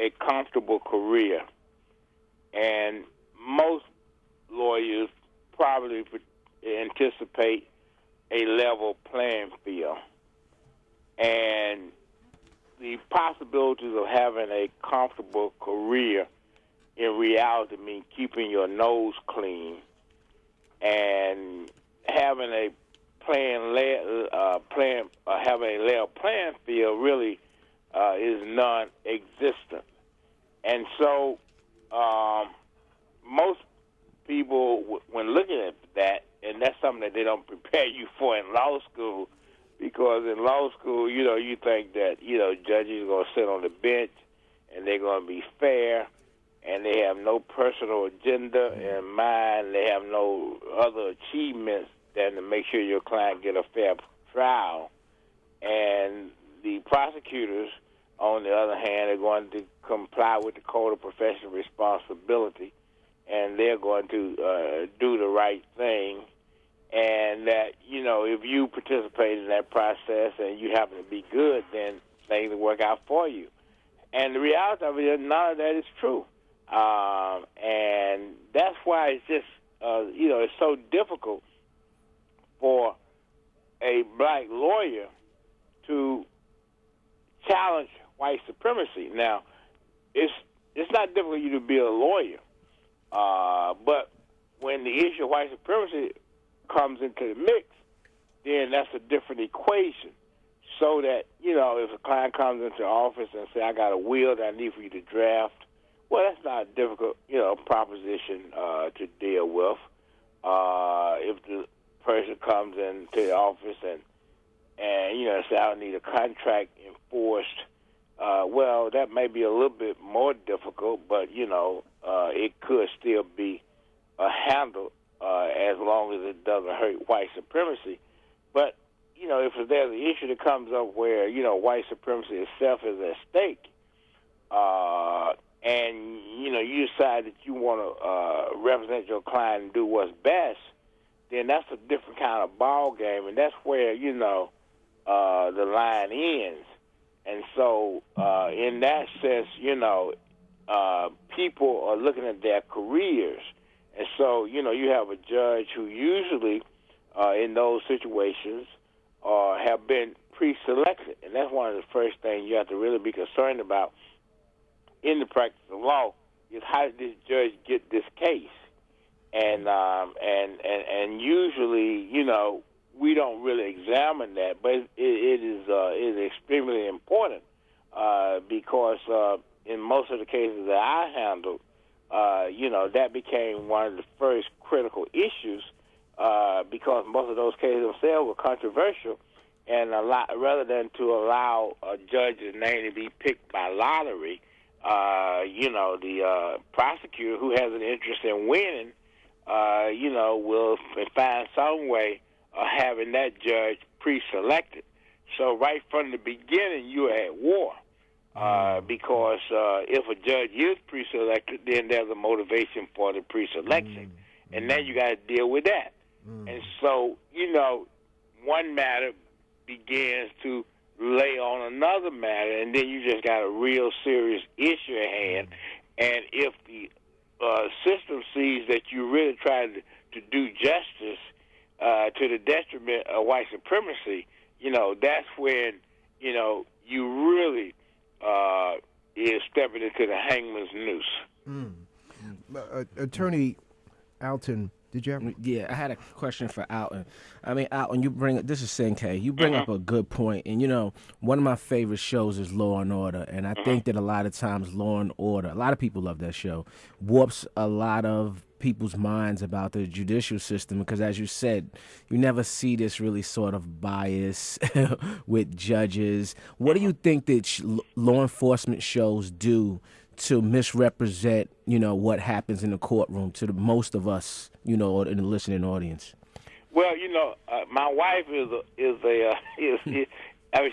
a comfortable career, and most lawyers probably anticipate a level playing field. And the possibilities of having a comfortable career in reality mean keeping your nose clean and having a having a level playing field really is non-existent. And so most people, when looking at that, and that's something that they don't prepare you for in law school, because in law school, you think that, judges are going to sit on the bench and they're going to be fair and they have no personal agenda in mind. They have no other achievements than to make sure your client get a fair trial. And the prosecutors, on the other hand, are going to comply with the Code of Professional Responsibility, and they're going to do the right thing. And that, if you participate in that process and you happen to be good, then things will work out for you. And the reality of it is none of that is true. And that's why it's just, it's so difficult for a black lawyer to challenge white supremacy. Now, it's not difficult for you to be a lawyer, but when the issue of white supremacy comes into the mix, then that's a different equation. So that, if a client comes into the office and say, I got a will that I need for you to draft, well, that's not a difficult, proposition to deal with. If the person comes into the office and say, I need a contract enforced, well, that may be a little bit more difficult, but, it could still be handled as long as it doesn't hurt white supremacy. But, if there's an issue that comes up where, white supremacy itself is at stake, and, you decide that you want to represent your client and do what's best, then that's a different kind of ball game, and that's where, the line ends. And so in that sense, people are looking at their careers. And so, you have a judge who usually in those situations have been pre-selected. And that's one of the first things you have to really be concerned about in the practice of law is how did this judge get this case? And usually, we don't really examine that, but it is extremely important because in most of the cases that I handled, that became one of the first critical issues because most of those cases themselves were controversial, and rather than to allow a judge's name to be picked by lottery, the prosecutor who has an interest in winning, will find some way of having that judge pre-selected. So right from the beginning, you are at war because if a judge is pre-selected, then there's a motivation for the pre-selection, and then you got to deal with that. And so, one matter begins to lay on another matter, and then you just got a real serious issue at hand. And if the system sees that you really tried to do justice to the detriment of white supremacy, that's when, you really is stepping into the hangman's noose. Attorney Alton, did you have? Yeah, I had a question for Alton. I mean, Alton, this is Senke. You bring up a good point. And, one of my favorite shows is Law and Order. And I think that a lot of times Law and Order, a lot of people love that show, warps a lot of people's minds about the judicial system because, as you said, you never see this really sort of bias with judges. What do you think that law enforcement shows do to misrepresent, what happens in the courtroom to the most of us, in the listening audience? Well, my wife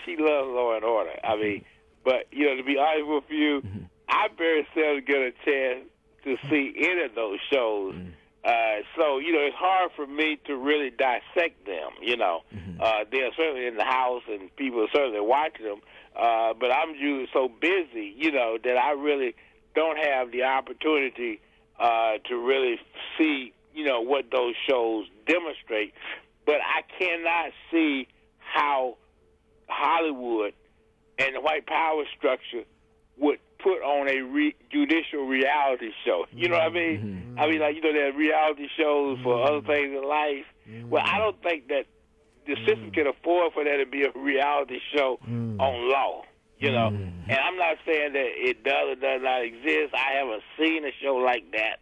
she loves Law and Order. But, to be honest with you, I very seldom get a chance to see any of those shows So, it's hard for me to really dissect them, They're certainly in the house and people are certainly watching them, but I'm usually so busy, that I really don't have the opportunity to really see, what those shows demonstrate. But I cannot see how Hollywood and the white power structure would put on a judicial reality show. You know what I mean? Mm-hmm. I mean, there are reality shows for other things in life. Well, I don't think that the system can afford for there to be a reality show on law, And I'm not saying that it does or does not exist. I haven't seen a show like that.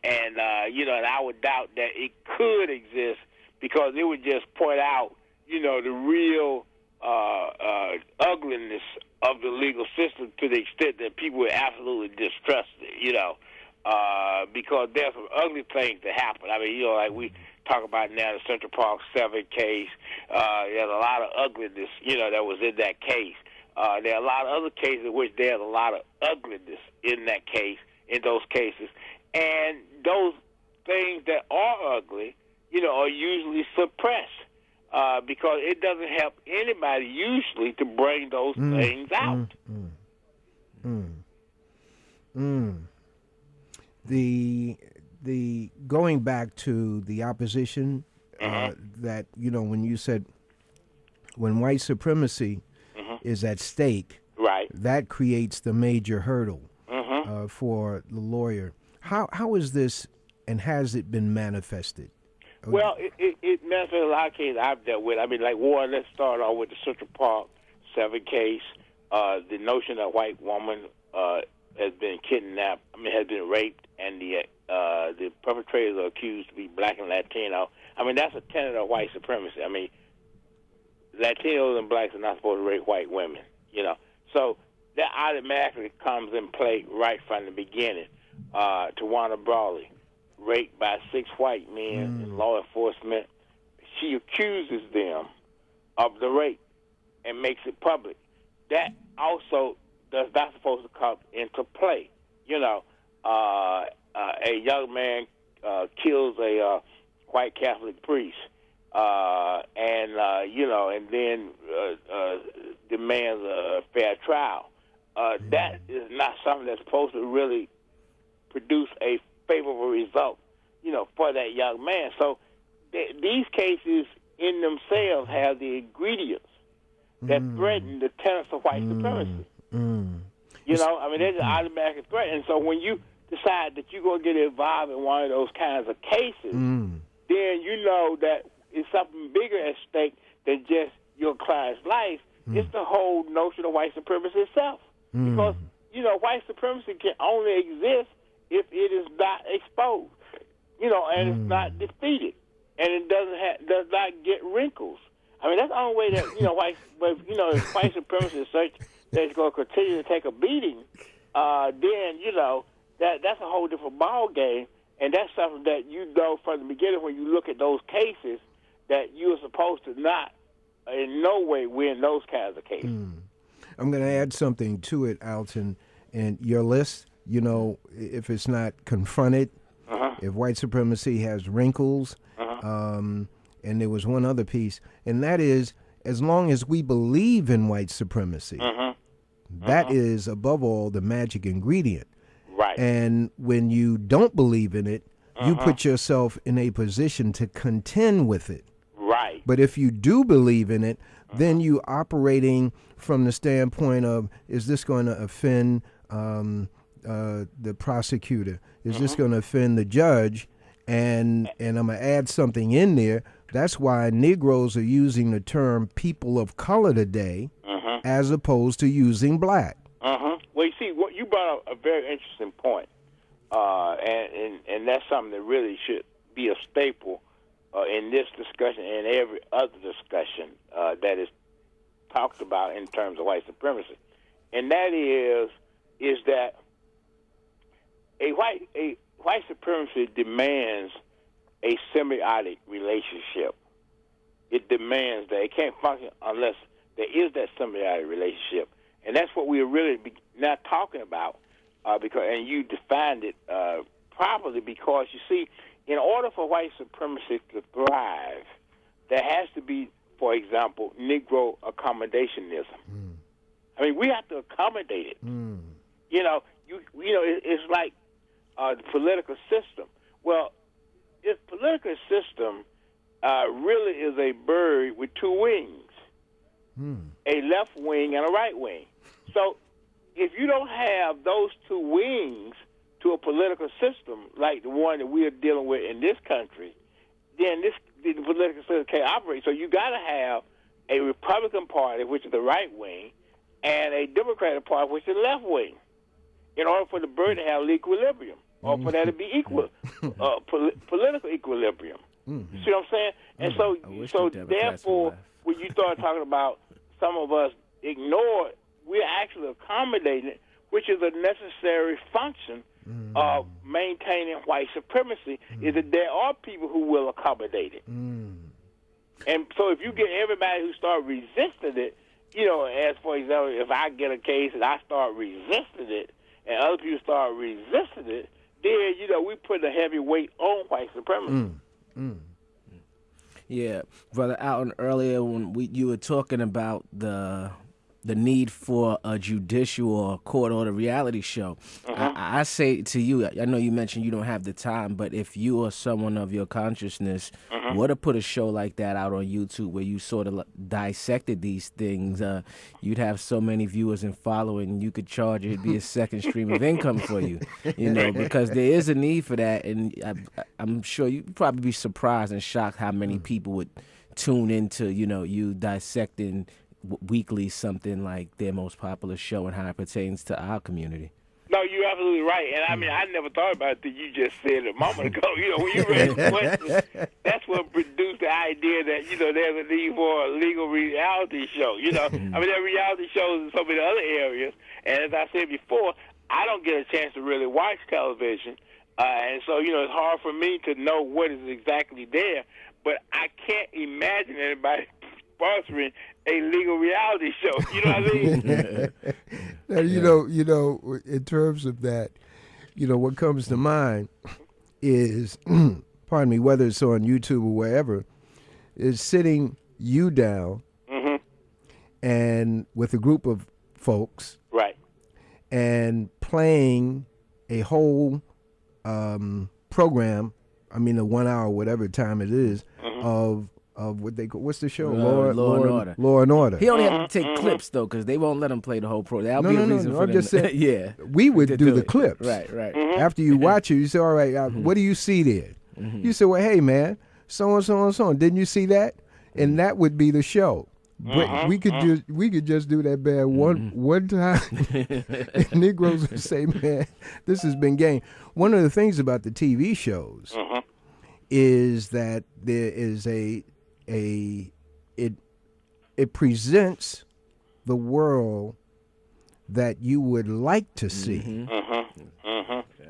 And, and I would doubt that it could exist because it would just point out, the real ugliness of the legal system to the extent that people would absolutely distrust it, because there's some ugly things that happen. I mean, like we talk about now the Central Park 7 case, there's a lot of ugliness, that was in that case. There are a lot of other cases in which there's a lot of ugliness in that case, in those cases. And those things that are ugly, are usually suppressed because it doesn't help anybody usually to bring those things out. The going back to the opposition that when you said when white supremacy is at stake, right, that creates the major hurdle for the lawyer. How is this, and has it been manifested? Well, it manifested in a lot of cases I've dealt with. I mean, like one, let's start off with the Central Park 7 case. The notion that a white woman has been kidnapped, has been raped, and the perpetrators are accused to be black and Latino. I mean, that's a tenet of white supremacy. I mean, Latinos and blacks are not supposed to rape white women, So that automatically comes in play right from the beginning. Tawana Brawley, raped by 6 white men in law enforcement. She accuses them of the rape and makes it public. That also does not supposed to come into play. A young man kills a white Catholic priest, and then demands a fair trial. That is not something that's supposed to really produce a favorable result, for that young man. So these cases in themselves have the ingredients that threaten the tenets of white supremacy. There's an automatic threat. And so when you decide that you're going to get involved in one of those kinds of cases, then you know that it's something bigger at stake than just your client's life. It's the whole notion of white supremacy itself. Because, white supremacy can only exist if it is not exposed, and it's not defeated, and it does not get wrinkles. I mean, that's the only way that, if white supremacy is such that it's going to continue to take a beating, then, that's a whole different ball game, and that's something that from the beginning when you look at those cases that you are supposed to not in no way win those kinds of cases. I'm going to add something to it, Alton, and your list, if it's not confronted, if white supremacy has wrinkles, and there was one other piece, and that is, as long as we believe in white supremacy, that is, above all, the magic ingredient. Right. And when you don't believe in it, you put yourself in a position to contend with it. Right. But if you do believe in it, then you operating from the standpoint of, is this going to offend the prosecutor? Is this going to offend the judge? And I'm going to add something in there. That's why Negroes are using the term people of color today as opposed to using black. Well, you see, what you brought up a very interesting point, and that's something that really should be a staple in this discussion and every other discussion that is talked about in terms of white supremacy, and that is that a white supremacy demands a symbiotic relationship. It demands that it can't function unless there is that symbiotic relationship, and that's what we're really not talking about because, and you defined it properly because, you see, in order for white supremacy to thrive, there has to be, for example, Negro accommodationism. I mean, we have to accommodate it. You know, it's like the political system. Well, this political system really is a bird with two wings, a left wing and a right wing. So if you don't have those two wings to a political system like the one that we are dealing with in this country, then the political system can't operate. So you got to have a Republican Party, which is the right wing, and a Democratic Party, which is the left wing, in order for the bird to have equilibrium, or for that to be equal, political equilibrium. You see what I'm saying? And so therefore, when you start talking about some of us ignore it, we're actually accommodating it, which is a necessary function of maintaining white supremacy, is that there are people who will accommodate it. And so if you get everybody who start resisting it, you know, as for example, if I get a case and I start resisting it, and other people start resisting it, then, you know, we put a heavy weight on white supremacy. Yeah, Brother Alton, earlier when you were talking about the need for a judicial or court order reality show, I say to you, I know you mentioned you don't have the time, but if you are someone of your consciousness, what to put a show like that out on YouTube where you sort of dissected these things, you'd have so many viewers and following, you could charge it'd be a second stream of income for you, you know, because there is a need for that, and I'm sure you'd probably be surprised and shocked how many people would tune into, you know, you dissecting weekly something like their most popular show and how it pertains to our community. No, you're absolutely right. And I mean, I never thought about it that you just said a moment ago. You know, when you read the question, that's what produced the idea that, you know, there's a need for a legal reality show. You know, I mean, there are reality shows in so many other areas. And as I said before, I don't get a chance to really watch television. And so, you know, it's hard for me to know what is exactly there. But I can't imagine anybody sponsoring a legal reality show. You know what I mean? Now, you know, in terms of that, you know, what comes to mind is, pardon me, whether it's on YouTube or wherever, is sitting you down and with a group of folks, right, and playing a whole program. I mean, a 1 hour, whatever time it is, of what they call, what's the show? Law and Order. Law and Order. He only have to take clips though, because they won't let him play the whole program. That'll be a reason for I'm them. just saying, yeah, we would do the clips. Right. After you watch it, you say, all right, what do you see there? You say, well, hey man, so and so and so. Didn't you see that? And that would be the show. But we could just do that bad one time. And Negroes would say, man, this has been game. One of the things about the TV shows is that there is it presents the world that you would like to see.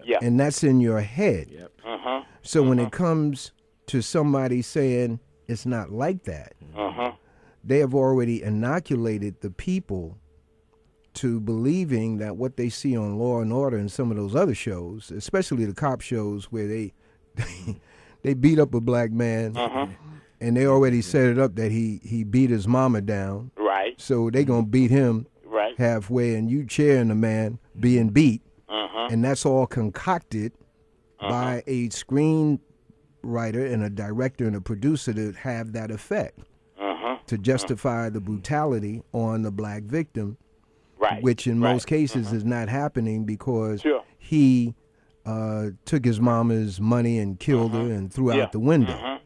Yeah. And that's in your head. So when it comes to somebody saying it's not like that, they have already inoculated the people to believing that what they see on Law and Order and some of those other shows, especially the cop shows where they beat up a black man, and they already set it up that he beat his mama down. Right. So they gonna beat him halfway, and you cheering the man being beat, and that's all concocted by a screenwriter and a director and a producer to have that effect. To justify the brutality on the black victim, which in most cases is not happening because he took his mama's money and killed her and threw out the window.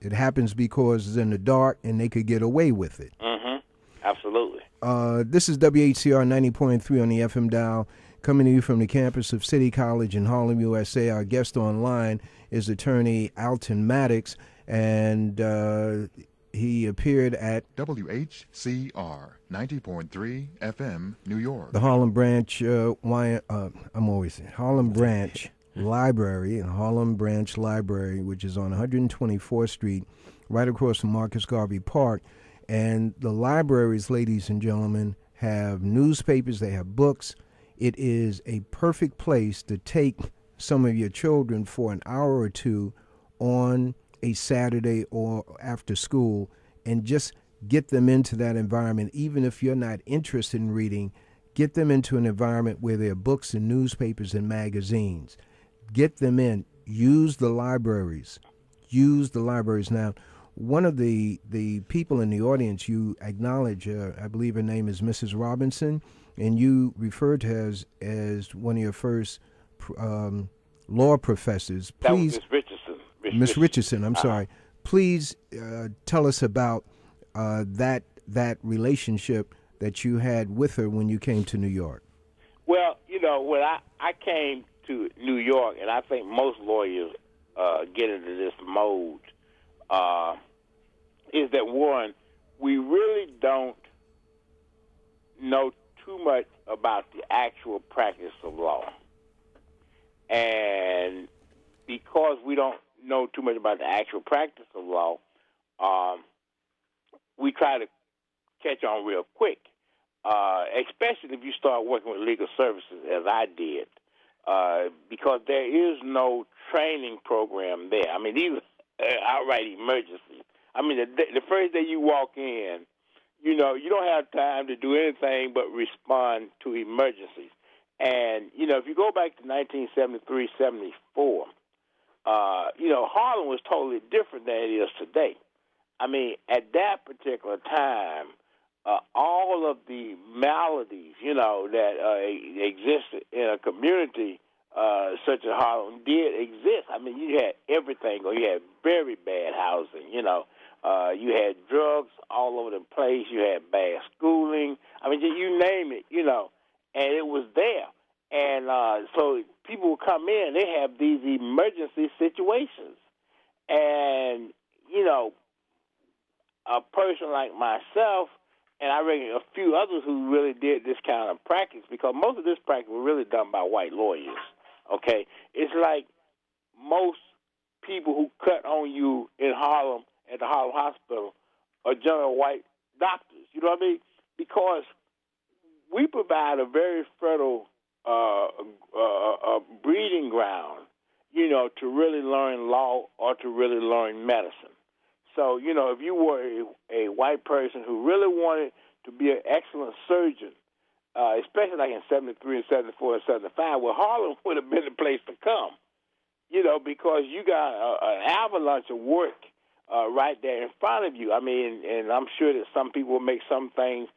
It happens because it's in the dark and they could get away with it. Absolutely. This is WHCR 90.3 on the FM dial, coming to you from the campus of City College in Harlem, USA. Our guest online is attorney Alton Maddox, and he appeared at WHCR 90.3 FM, New York. The Harlem Branch, Harlem Branch Library, Harlem Branch Library, which is on 124th Street, right across from Marcus Garvey Park. And the libraries, ladies and gentlemen, have newspapers, they have books. It is a perfect place to take some of your children for an hour or two on a Saturday or after school and just get them into that environment, even if you're not interested in reading. Get them into an environment where there are books and newspapers and magazines. Get them in. Use the libraries. Use the libraries. Now, one of the people in the audience you acknowledge, I believe her name is Mrs. Robinson, and you referred to her as one of your first law professors. Please, that was Miss Richardson. Miss Richardson, I'm sorry. Please tell us about that relationship that you had with her when you came to New York. Well, when I came to New York, and I think most lawyers get into this mode, is that, one, we really don't know too much about the actual practice of law. And because we don't know too much about the actual practice of law, we try to catch on real quick, especially if you start working with legal services, as I did, because there is no training program there. I mean, these are outright emergencies. I mean, the first day you walk in, you don't have time to do anything but respond to emergencies. And, if you go back to 1973, 74, Harlem was totally different than it is today. I mean, at that particular time, all of the maladies, that existed in a community such as Harlem did exist. I mean, you had everything. Or you had very bad housing, you had drugs all over the place. You had bad schooling. I mean, you name it, and it was there. And so people would come in. They have these emergency situations. And, a person like myself, and I reckon a few others who really did this kind of practice, because most of this practice was really done by white lawyers, okay? It's like most people who cut on you in Harlem at the Harlem Hospital are general white doctors, you know what I mean? Because we provide a very fertile breeding ground, to really learn law or to really learn medicine. So, if you were a white person who really wanted to be an excellent surgeon, especially like in 73 and 74 and 75, well, Harlem would have been the place to come, because you got an avalanche of work right there in front of you. I mean, and I'm sure that some people make some things,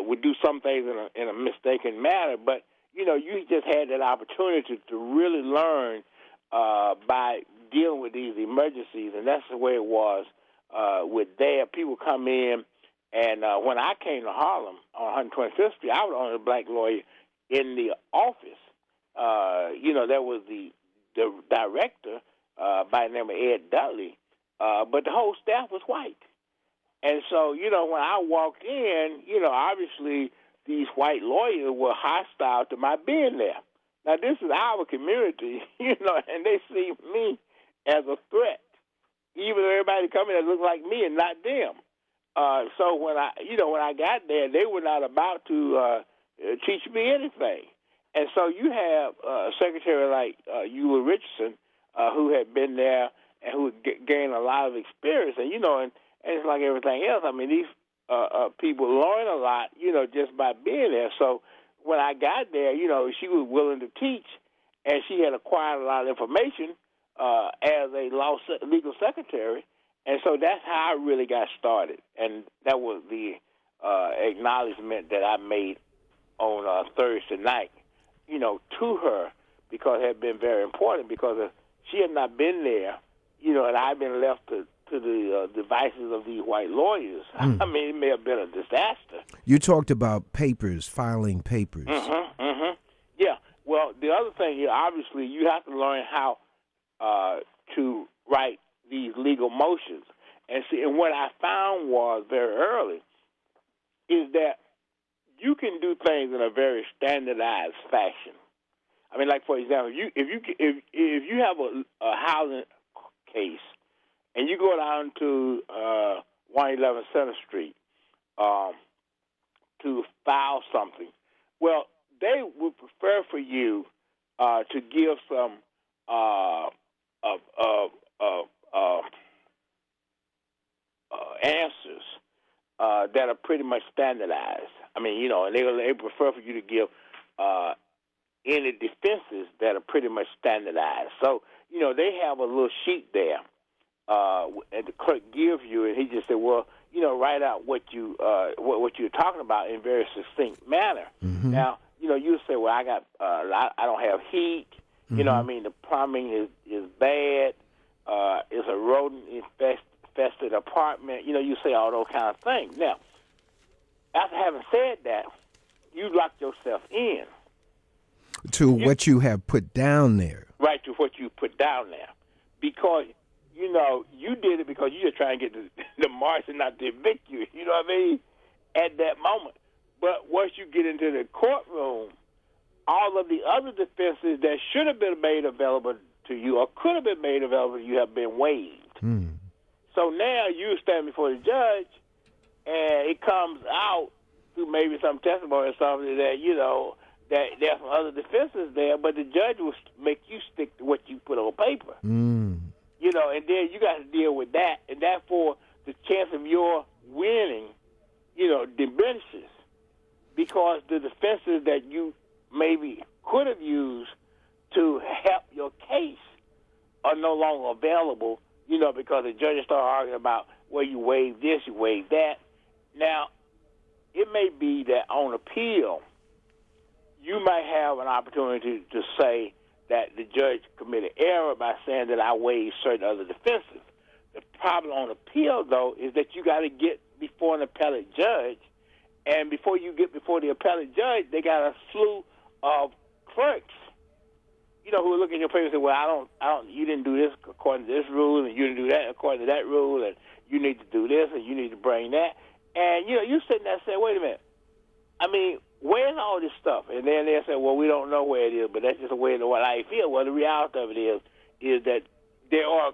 would do some things in a mistaken manner, but, you just had that opportunity to really learn by dealing with these emergencies, and that's the way it was with there. People come in, and when I came to Harlem on 125th Street, I was the only black lawyer in the office. There was the director by the name of Ed Dudley, but the whole staff was white. And so, when I walked in, obviously these white lawyers were hostile to my being there. Now, this is our community, and they see me as a threat, even though everybody coming that looks like me and not them. So when I got there, they were not about to teach me anything. And so you have a secretary like Eula Richardson, who had been there and who had gained a lot of experience. And, and it's like everything else. I mean, these people learn a lot, just by being there. So when I got there, she was willing to teach, and she had acquired a lot of information as a legal secretary. And so that's how I really got started. And that was the acknowledgement that I made on Thursday night, to her, because it had been very important, because if she had not been there, and I'd been left to the devices of these white lawyers, I mean, it may have been a disaster. You talked about papers, filing papers. Yeah. Well, the other thing here, obviously, you have to learn how to write these legal motions. And what I found was very early is that you can do things in a very standardized fashion. I mean, like, for example, if you have a housing case and you go down to 111 Center Street to file something, well, they would prefer for you to give some answers that are pretty much standardized. I mean, and they prefer for you to give any defenses that are pretty much standardized. So, they have a little sheet there, and the clerk gives you, and he just said, well, write out what you're talking about in a very succinct manner. Mm-hmm. Now, you say, well, I got, I don't have heat. Mm-hmm. The plumbing is bad. It's a rodent infested apartment. You say all those kind of things. Now, after having said that, you lock yourself in to what you have put down there. Right, to what you put down there. Because, you did it because you're just trying to get the marshal not to evict you, you know what I mean, at that moment. But once you get into the courtroom, all of the other defenses that should have been made available to you or could have been made available to you have been waived. Mm. So now you stand before the judge, and it comes out through maybe some testimony or something that, that there's some other defenses there, but the judge will make you stick to what you put on paper. Mm. And then you got to deal with that, and therefore the chance of your winning, diminishes because the defenses that you maybe could have used to help your case are no longer available, because the judges start arguing about, well, you waived this, you waived that. Now, it may be that on appeal, you might have an opportunity to say that the judge committed error by saying that I waived certain other defenses. The problem on appeal, though, is that you got to get before an appellate judge, and before you get before the appellate judge, they got a slew of clerks, who will look at your paper and say, well, you didn't do this according to this rule, and you didn't do that according to that rule, and you need to do this, and you need to bring that. And, you're sitting there saying, wait a minute, I mean, where's all this stuff? And then they'll say, well, we don't know where it is, but that's just the way what I feel. Well, the reality of it is that there are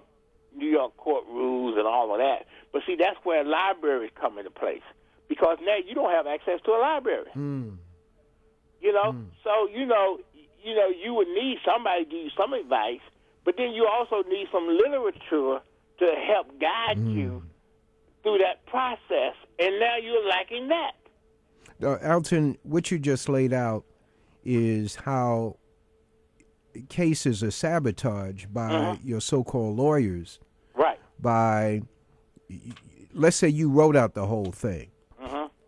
New York court rules and all of that. But see, that's where libraries come into place, because now you don't have access to a library. Mm. So, you would need somebody to give you some advice, but then you also need some literature to help guide you through that process, and now you're lacking that. Alton, what you just laid out is how cases are sabotaged by your so-called lawyers. Right. By, let's say you wrote out the whole thing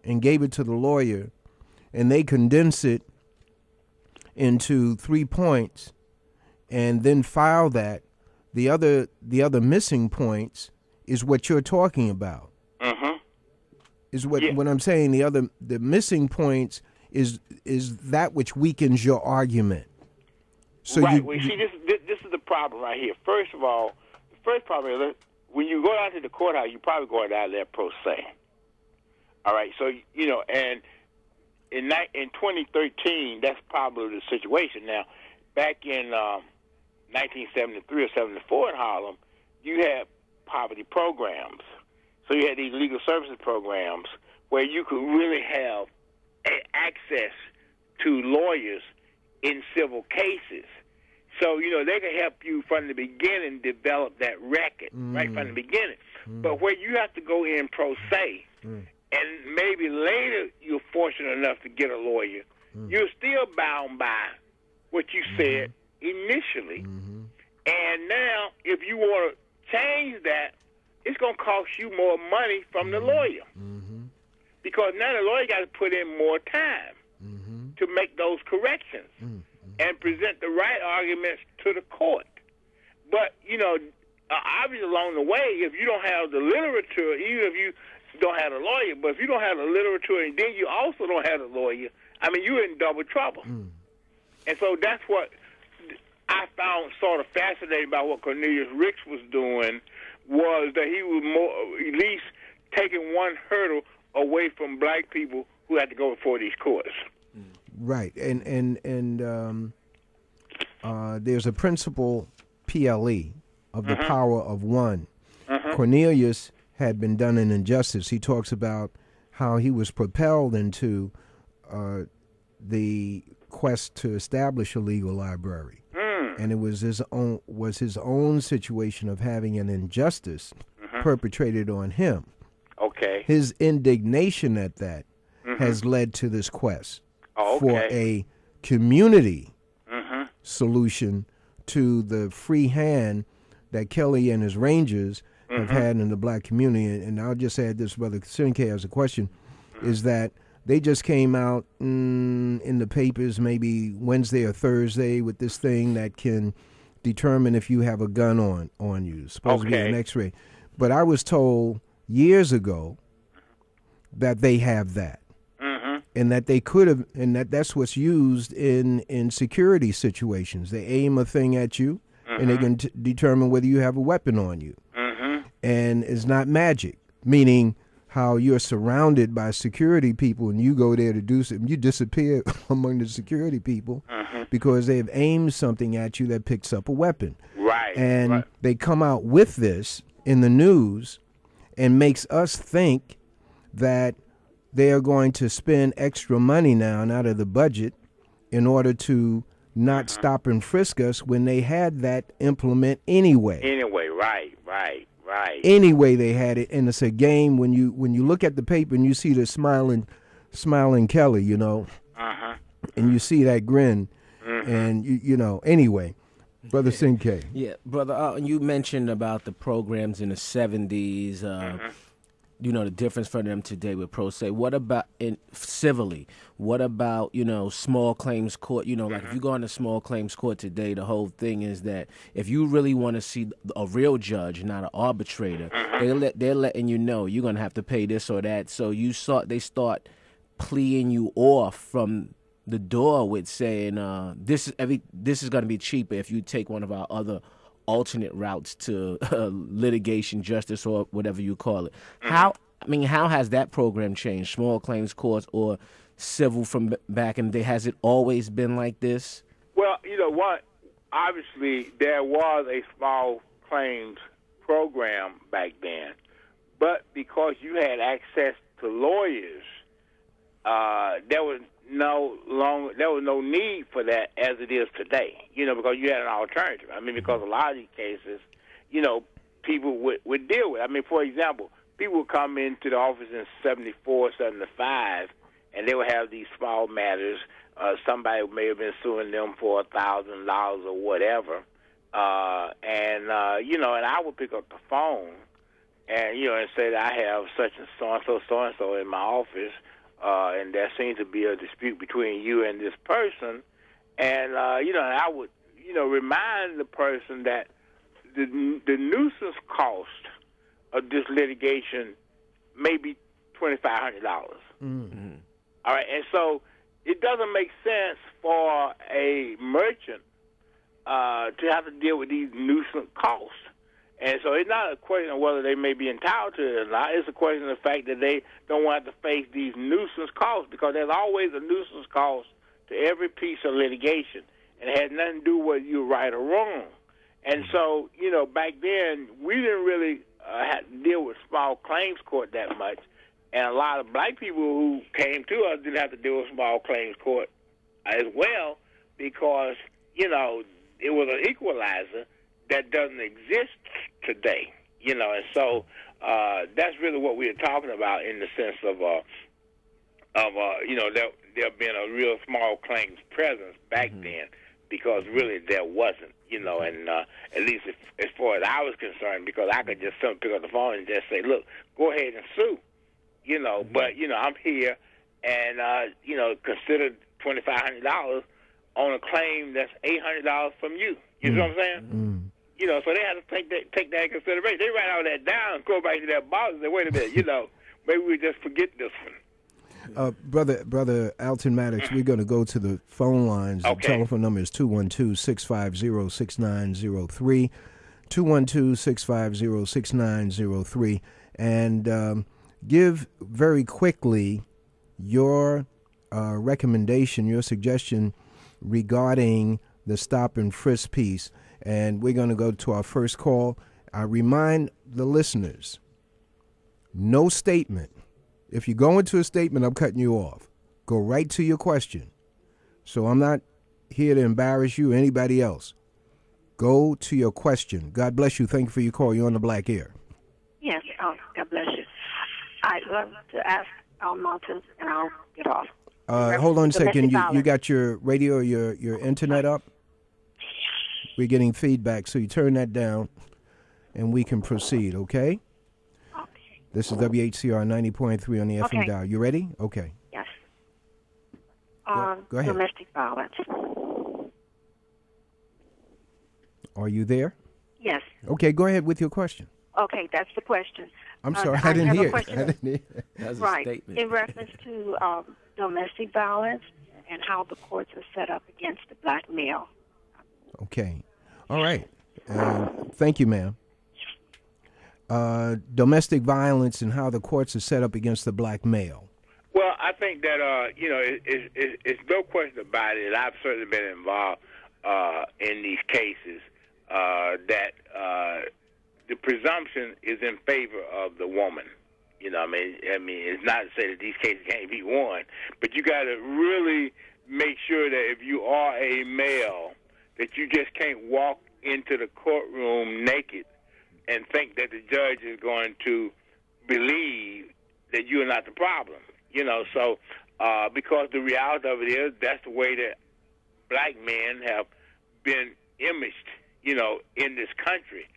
and gave it to the lawyer, and they condense it into 3 points and then file that. The other missing points is what you're talking about. Is what I'm saying. The missing points is that which weakens your argument. So right. See, this is the problem right here. First of all, the first problem is when you go down to the courthouse, you're probably going down there pro se. All right. So and in 2013, that's probably the situation. Now, back in 1973 or 74 in Harlem, you had poverty programs. So you had these legal services programs where you could really have access to lawyers in civil cases. So, they can help you from the beginning develop that record, right from the beginning. But where you have to go in pro se, and maybe later you're fortunate enough to get a lawyer, you're still bound by what you said initially. And now, if you want to change that, it's going to cost you more money from the lawyer. Because now the lawyer got to put in more time to make those corrections and present the right arguments to the court. But, obviously along the way, if you don't have the literature, even if you don't have a lawyer, but if you don't have the literature and then you also don't have a lawyer, I mean, you're in double trouble. And so that's what I found sort of fascinating about what Cornelius Ricks was doing, was that he was at least taking one hurdle away from black people who had to go before these courts. Right, and there's a principle, PLE, of the power of one. Cornelius had been done an injustice. He talks about how he was propelled into the quest to establish a legal library. And it was his own situation of having an injustice perpetrated on him. Okay. His indignation at that has led to this quest for a community solution to the free hand that Kelly and his Rangers have had in the black community. And I'll just add this, Brother Sinke has a question, is that they just came out in the papers maybe Wednesday or Thursday with this thing that can determine if you have a gun on you. It's supposed to be an X-ray. But I was told years ago that they have that. And that they could have, and that's what's used in security situations. They aim a thing at you, and they can determine whether you have a weapon on you. And it's not magic, meaning how you're surrounded by security people and you go there to do something, you disappear among the security people because they've aimed something at you that picks up a weapon. Right. And they come out with this in the news and makes us think that they are going to spend extra money now and out of the budget in order to not stop and frisk us when they had that implement anyway. Anyway, right. Anyway, they had it, and it's a game. When you look at the paper and you see the smiling Kelly, you know, and you see that grin, and you know. Anyway, Brother Sinke. Yeah, brother. You mentioned about the programs in the '70s. You know, the difference for them today with pro se. What about civilly? What about, you know, small claims court? You know, like if you go into small claims court today, the whole thing is that if you really want to see a real judge, not an arbitrator, they're letting you know you're going to have to pay this or that. So they start pleading you off from the door with saying this is going to be cheaper if you take one of our other alternate routes to litigation, justice, or whatever you call it. How has that program changed? Small claims courts or civil from back in the day? Has it always been like this? Well, you know what? Obviously, there was a small claims program back then, but because you had access to lawyers, there was no need for that as it is today, you know, because you had an alternative. I mean, because a lot of these cases, you know, people would deal with. I mean, for example, people would come into the office in 74, 75, and they would have these small matters. Somebody may have been suing them for $1,000 or whatever. You know, and I would pick up the phone and, you know, and say that I have such and so in my office. And there seems to be a dispute between you and this person. And, you know, I would, you know, remind the person that the nuisance cost of this litigation may be $2,500. All right, and so it doesn't make sense for a merchant to have to deal with these nuisance costs. And so it's not a question of whether they may be entitled to it or not. It's a question of the fact that they don't want to face these nuisance costs, because there's always a nuisance cost to every piece of litigation, and it has nothing to do with whether you're right or wrong. And so, you know, back then we didn't really have to deal with small claims court that much, and a lot of black people who came to us didn't have to deal with small claims court as well, because, you know, it was an equalizer that doesn't exist today, you know, and so that's really what we are talking about in the sense of you know, there being a real small claims presence back then, because really there wasn't, you know, and at least as far as I was concerned, because I could just pick up the phone and just say, look, go ahead and sue, you know, but, you know, I'm here and, you know, consider $2,500 on a claim that's $800 from you. You know what I'm saying? You know, so they had to take that into consideration. They write all that down, go back to their boss and say, wait a minute, you know, maybe we just forget this one. Brother Alton Maddox, we're going to go to the phone lines. Okay. The telephone number is 212-650-6903, 212-650-6903. And give very quickly your recommendation, your suggestion regarding the stop and frisk piece. And we're going to go to our first call. I remind the listeners, no statement. If you go into a statement, I'm cutting you off. Go right to your question. So I'm not here to embarrass you or anybody else. Go to your question. God bless you. Thank you for your call. You're on the Black Air. Yes, God bless you. I'd love to ask Martin, and I'll get off. Hold on a second. You Violence. got your radio or your internet up? We're getting feedback, so you turn that down, and we can proceed, okay? Okay. This is WHCR 90.3 on the FM Okay. dial. You ready? Okay. Yes. Go ahead. Domestic violence. Are you there? Yes. Okay, go ahead with your question. Okay, that's the question. I'm sorry, I didn't have hear a it. question. I didn't hear it. That's a Right. statement. In reference to domestic violence and how the courts are set up against the black male. Okay. All right. Thank you, ma'am. Domestic violence and how the courts are set up against the black male. Well, I think that it's no question about it. I've certainly been involved in these cases that the presumption is in favor of the woman. You know, I mean, it's not to say that these cases can't be won, but you got to really make sure that if you are a male, that you just can't walk into the courtroom naked and think that the judge is going to believe that you're not the problem. You know, so because the reality of it is that's the way that black men have been imaged, you know, in this country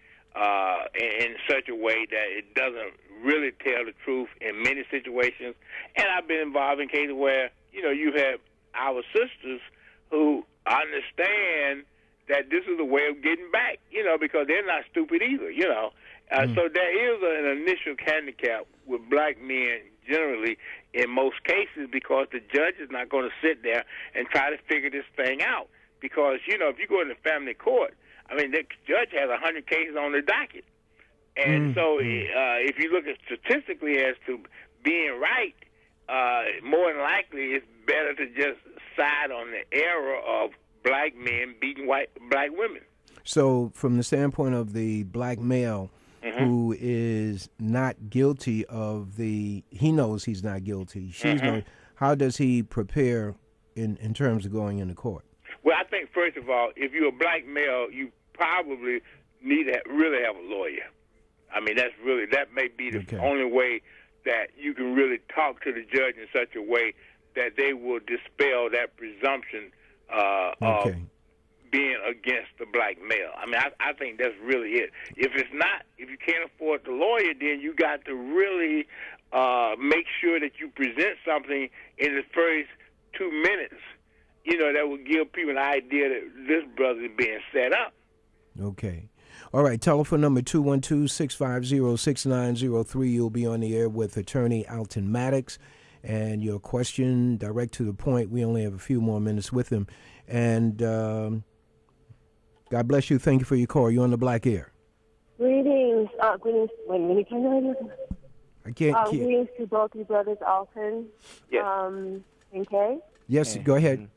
in such a way that it doesn't really tell the truth in many situations. And I've been involved in cases where, you know, you have our sisters who understand that this is a way of getting back, you know, because they're not stupid either, you know. So there is an initial handicap with black men generally in most cases because the judge is not going to sit there and try to figure this thing out. Because, you know, if you go into family court, I mean, the judge has 100 cases on the docket. And so if you look at statistically as to being right, more than likely it's better to just side on the error of black men beating black women. So from the standpoint of the black male who is not guilty of he knows he's not guilty. How does he prepare in terms of going into court? Well, I think, first of all, if you're a black male, you probably need to really have a lawyer. I mean, that may be the only way that you can really talk to the judge in such a way that they will dispel that presumption of being against the black male. I mean, I think that's really it. If you can't afford the lawyer, then you got to really make sure that you present something in the first 2 minutes, you know, that will give people an idea that this brother is being set up. Okay. All right. Telephone number 212-650-6903. You'll be on the air with Attorney Alton Maddox. And your question, direct to the point. We only have a few more minutes with him. And God bless you. Thank you for your call. You're on the Black Air. Greetings. Greetings. Wait a minute. Can I hear? I can't. Greetings to both you brothers, Alton. Yes. And Kay. Yes. Go ahead.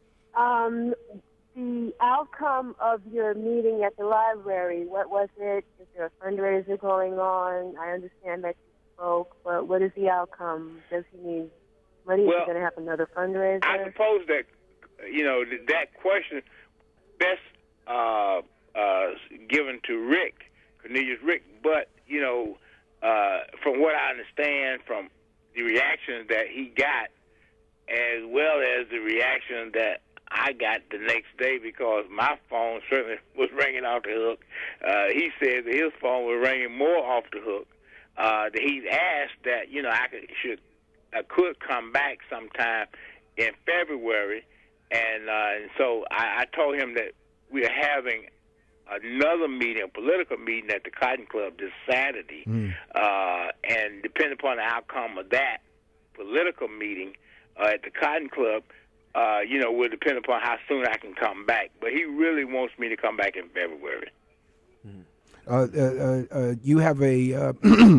The outcome of your meeting at the library, what was it? Is there a fundraiser going on? I understand that you spoke, but what is the outcome? Does he need money? Is he going to have another fundraiser? I suppose that, you know, that question best given to Cornelius Rick, but, you know, from what I understand from the reaction that he got, as well as the reaction that I got the next day, because my phone certainly was ringing off the hook. He said that his phone was ringing more off the hook. That he's asked that, you know, I could come back sometime in February, and so I told him that we are having another meeting, a political meeting at the Cotton Club this Saturday, and depending upon the outcome of that political meeting at the Cotton Club, you know, will depend upon how soon I can come back. But he really wants me to come back in February. You have a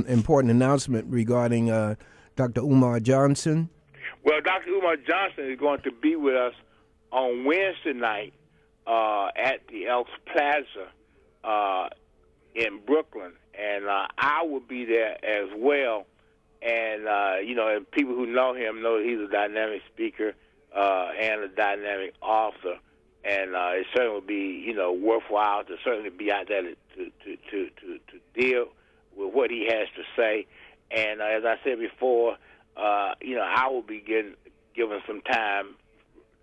important announcement regarding Dr. Umar Johnson. Well, Dr. Umar Johnson is going to be with us on Wednesday night at the Elks Plaza in Brooklyn, and I will be there as well. And, you know, and people who know him know that he's a dynamic speaker. and a dynamic author, and it certainly would be worthwhile to certainly be out there to deal with what he has to say. And as I said before, I will be given some time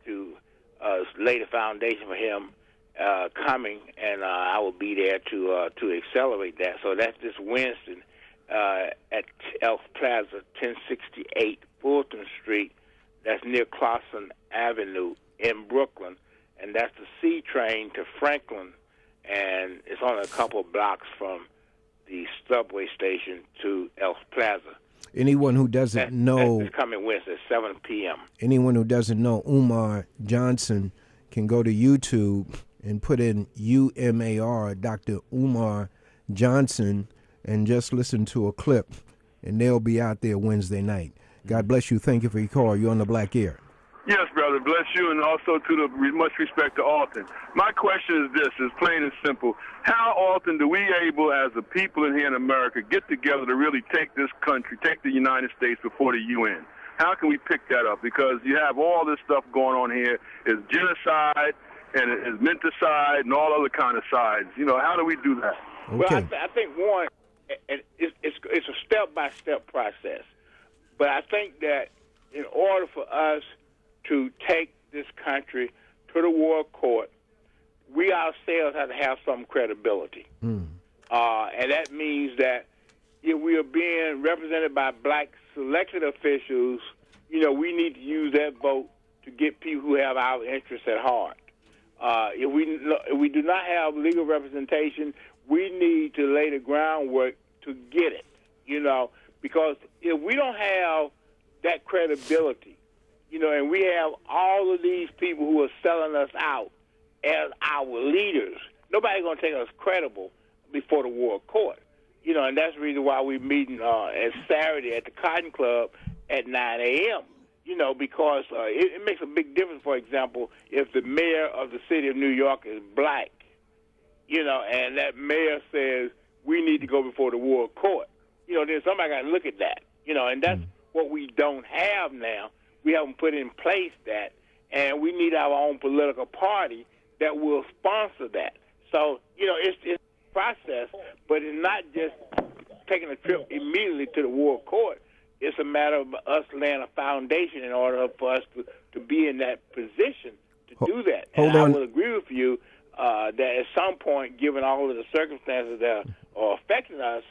to lay the foundation for him coming, and I will be there to accelerate that. So that's this Wednesday at Elf Plaza, 1068 Fulton Street. That's near Clausen Avenue in Brooklyn, and that's the C train to Franklin, and it's only a couple of blocks from the subway station to Elf Plaza. Anyone who doesn't know... That's coming Wednesday at 7 p.m. Anyone who doesn't know Umar Johnson can go to YouTube and put in UMAR, Dr. Umar Johnson, and just listen to a clip, and they'll be out there Wednesday night. God bless you. Thank you for your call. You're on the Black Ear. Yes, brother. Bless you, and also to the much respect to Alton. My question is this, is plain and simple. How often do we able, as a people in here in America, get together to really take this country, take the United States before the UN? How can we pick that up? Because you have all this stuff going on here. It's genocide, and it's menticide, and all other kind of sides. How do we do that? Okay. Well, I think, one, it's a step-by-step process. But I think that in order for us to take this country to the World Court, we ourselves have to have some credibility. And that means that if we are being represented by black elected officials, we need to use that vote to get people who have our interests at heart. If we do not have legal representation, we need to lay the groundwork to get it, because if we don't have that credibility, and we have all of these people who are selling us out as our leaders, nobody's going to take us credible before the World Court. And that's the reason why we're meeting at Saturday at the Cotton Club at 9 a.m., because it makes a big difference, for example, if the mayor of the city of New York is black, and that mayor says we need to go before the World Court, then somebody got to look at that, and that's what we don't have now. We haven't put in place that, and we need our own political party that will sponsor that. So, it's a process, but it's not just taking a trip immediately to the World Court. It's a matter of us laying a foundation in order for us to be in that position to do that. And I will agree with you that at some point, given all of the circumstances that are affecting us,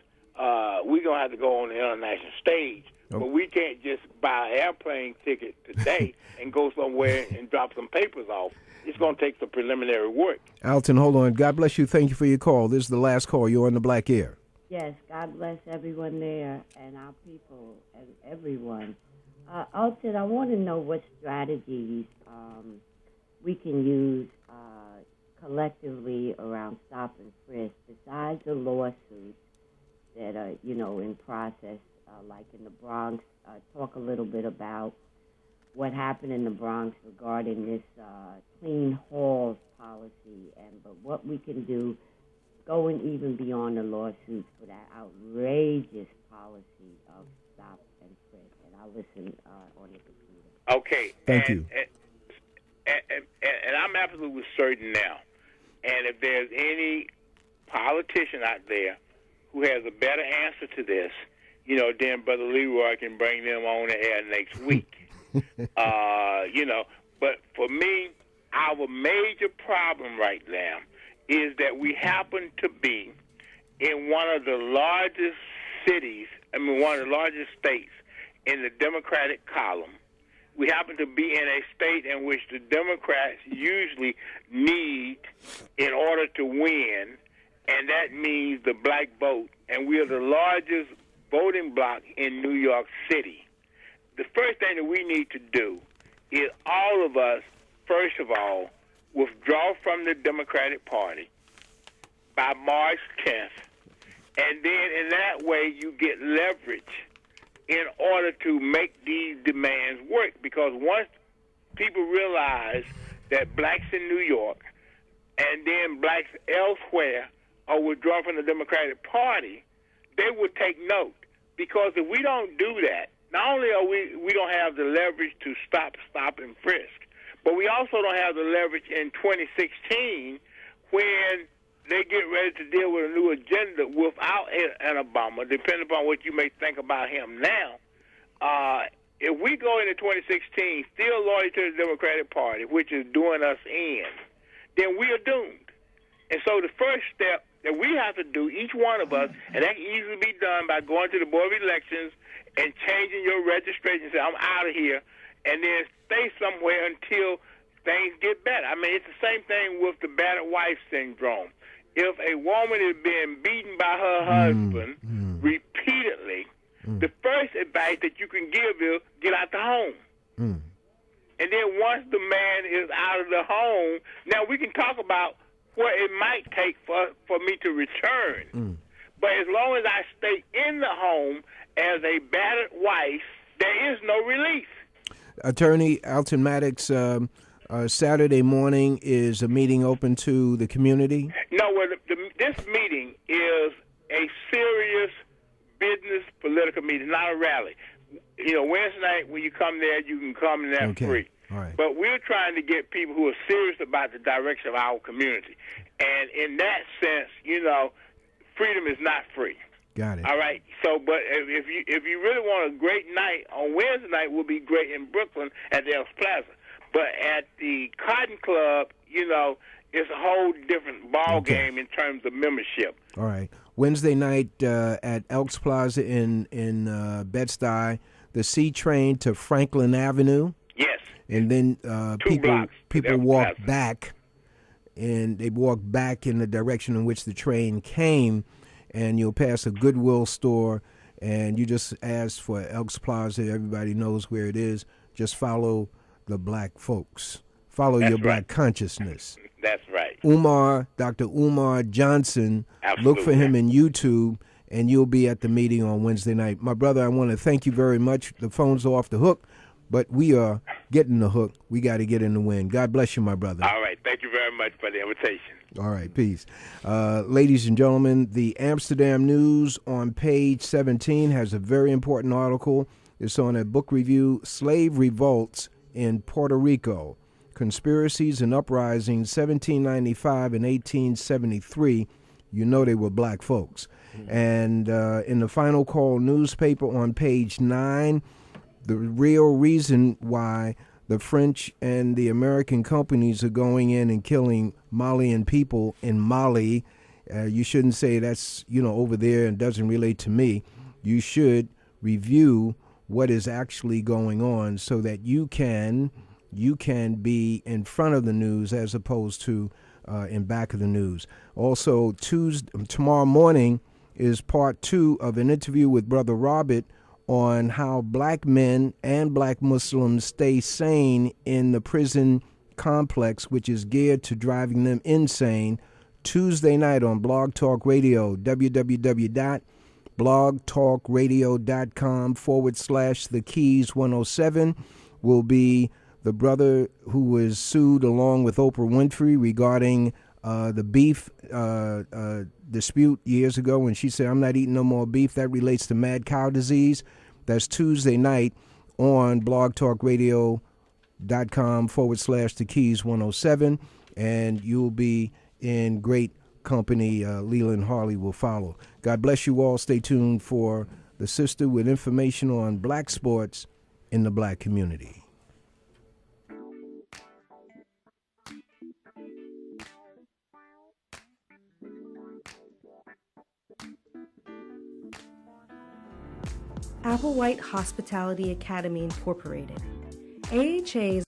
we're going to have to go on the international stage. But we can't just buy an airplane ticket today and go somewhere and drop some papers off. It's going to take some preliminary work. Alton, hold on. God bless you. Thank you for your call. This is the last call. You're on the Black Ear. Yes, God bless everyone there and our people and everyone. Alton, I want to know what strategies we can use collectively around stop and frisk besides the lawsuits that are, in process. Like in the Bronx, talk a little bit about what happened in the Bronx regarding this clean halls policy, but what we can do going even beyond the lawsuits for that outrageous policy of stop and frisk. And I'll listen on the computer. Okay. Thank you. And I'm absolutely certain now, and if there's any politician out there who has a better answer to this, then Brother Leroy can bring them on the air next week. But for me, our major problem right now is that we happen to be in one of the largest one of the largest states in the Democratic column. We happen to be in a state in which the Democrats usually need in order to win, and that means the black vote. And we are the largest voting bloc in New York City. The first thing that we need to do is all of us, first of all, withdraw from the Democratic Party by March 10th. And then in that way you get leverage in order to make these demands work. Because once people realize that blacks in New York and then blacks elsewhere are withdrawn from the Democratic Party, they will take note. Because if we don't do that, not only are we don't have the leverage to stop and frisk, but we also don't have the leverage in 2016 when they get ready to deal with a new agenda without an Obama, depending upon what you may think about him now. If we go into 2016 still loyal to the Democratic Party, which is doing us in, then we are doomed. And so the first step that we have to do, each one of us, and that can easily be done by going to the Board of Elections and changing your registration, say, I'm out of here, and then stay somewhere until things get better. I mean, it's the same thing with the battered wife syndrome. If a woman is being beaten by her husband repeatedly, the first advice that you can give is get out the home. And then once the man is out of the home, now we can talk about what it might take for me to return. But as long as I stay in the home as a battered wife, there is no relief. Attorney Alton Maddox, Saturday morning is a meeting open to the community? No, well, this meeting is a serious business political meeting, not a rally. You know, Wednesday night when you come there, you can come there free. All right. But we're trying to get people who are serious about the direction of our community. And in that sense, you know, freedom is not free. Got it. All right. So, but if you really want a great night, on Wednesday night will be great in Brooklyn at the Elks Plaza. But at the Cotton Club, you know, it's a whole different ball game in terms of membership. All right. Wednesday night at Elks Plaza in Bed-Stuy, the C train to Franklin Avenue. Yes. And then people walk Plaza. back, and they walk back in the direction in which the train came, and you'll pass a Goodwill store, and you just ask for Elks Plaza. Everybody knows where it is. Just follow the black folks. Follow your black consciousness. That's right. Dr. Umar Johnson, Absolutely. look for him in YouTube, and you'll be at the meeting on Wednesday night. My brother, I want to thank you very much. The phone's off the hook, but we are getting the hook. We got to get in the win. God bless you, my brother. All right. Thank you very much for the invitation. All right, peace. Ladies and gentlemen, the Amsterdam News on page 17 has a very important article. It's on a book review, Slave Revolts in Puerto Rico, Conspiracies and Uprisings, 1795 and 1873. You know they were black folks. And in the Final Call newspaper on page 9, the real reason why the French and the American companies are going in and killing Malian people in Mali. You shouldn't say that's, over there and doesn't relate to me. You should review what is actually going on so that you can be in front of the news as opposed to in back of the news. Also, tomorrow morning is part 2 of an interview with Brother Robert on how black men and black Muslims stay sane in the prison complex, which is geared to driving them insane. Tuesday night on Blog Talk Radio, www.blogtalkradio.com/The Keys 107 will be the brother who was sued along with Oprah Winfrey regarding the beef dispute years ago when she said, I'm not eating no more beef. That relates to mad cow disease. That's Tuesday night on blogtalkradio.com/The Keys 107. And you'll be in great company. Leland Harley will follow. God bless you all. Stay tuned for the sister with information on black sports in the black community. Applewhite Hospitality Academy Incorporated. AHA's